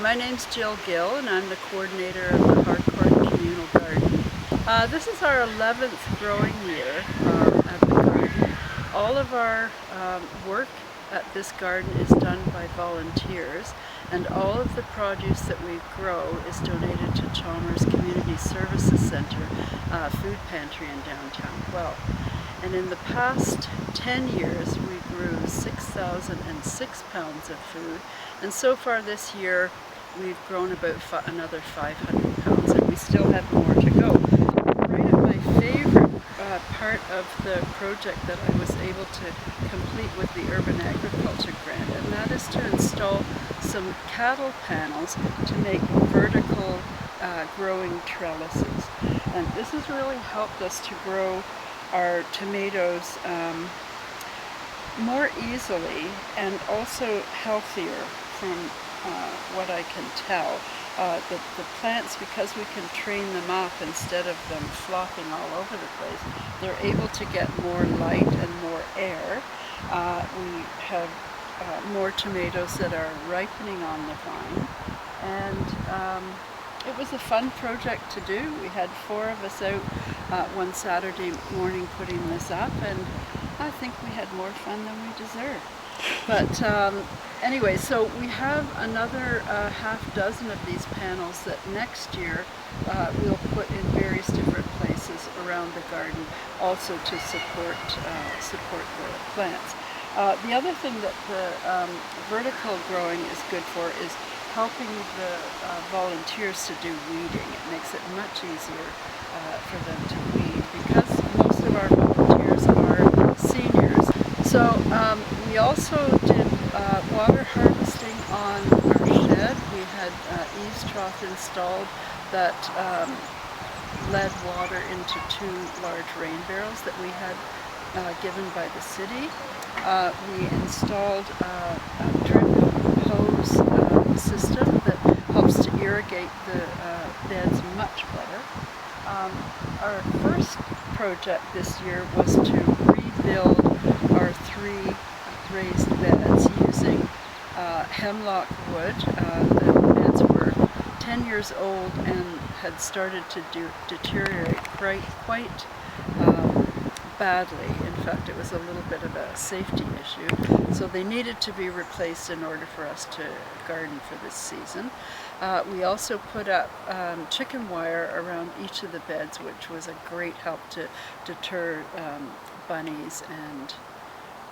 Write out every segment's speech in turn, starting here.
my name's Gill, and I'm the coordinator of the Harcourt Communal Garden. This is our 11th growing year at the garden. All of our work at this garden is done by volunteers, and all of the produce that we grow is donated to Chalmers Community Services Center food pantry in downtown Guelph. And in the past 10 years we grew 6,006 pounds of food, and so far this year we've grown about another 500 pounds, and we still have more to go. Right at my favorite part of the project that I was able to complete with the Urban Agriculture grant, and that is to install some cattle panels to make vertical growing trellises. And this has really helped us to grow our tomatoes more easily and also healthier from what I can tell. The plants, because we can train them up instead of them flopping all over the place, they're able to get more light and more air. We have more tomatoes that are ripening on the vine, and it was a fun project to do. We had 4 of us out one Saturday morning putting this up, and I think we had more fun than we deserved. But anyway, so we have another half dozen of these panels that next year we'll put in various different places around the garden, also to support the plants. The other thing that the vertical growing is good for is helping the volunteers to do weeding. It makes it much easier for them to weed, because most of our volunteers are seniors. So we also did water harvesting on our shed. We had eaves trough installed that led water into 2 large rain barrels that we had given by the city. We installed a drip hose system that helps to irrigate the beds much better. Our first project this year was to rebuild our 3 raised beds using hemlock wood. The beds were 10 years old and had started to deteriorate quite badly. In fact, it was a little bit of a safety issue, so they needed to be replaced in order for us to garden for this season. We also put up chicken wire around each of the beds, which was a great help to deter bunnies and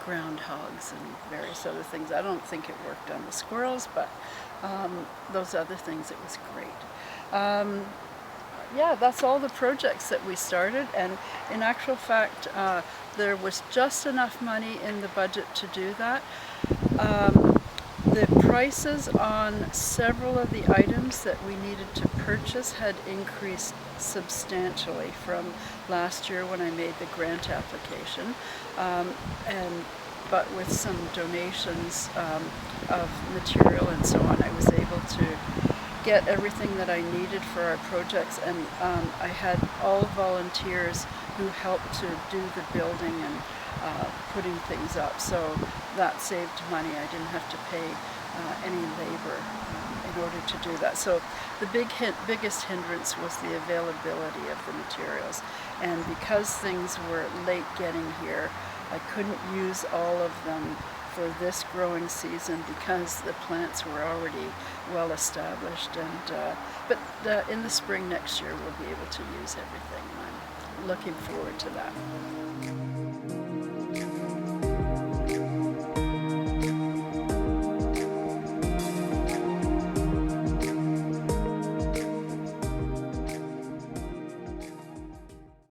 groundhogs and various other things. I don't think it worked on the squirrels, but those other things, it was great. Yeah, that's all the projects that we started, and in actual fact there was just enough money in the budget to do that. The prices on several of the items that we needed to purchase had increased substantially from last year when I made the grant application, but with some donations of material and so on, I was able to get everything that I needed for our projects, and I had all volunteers who helped to do the building and putting things up, so that saved money. I didn't have to pay any labor in order to do that. So the biggest hindrance was the availability of the materials, and because things were late getting here, I couldn't use all of them for this growing season because the plants were already well established, and but in the spring next year we'll be able to use everything, and I'm looking forward to that.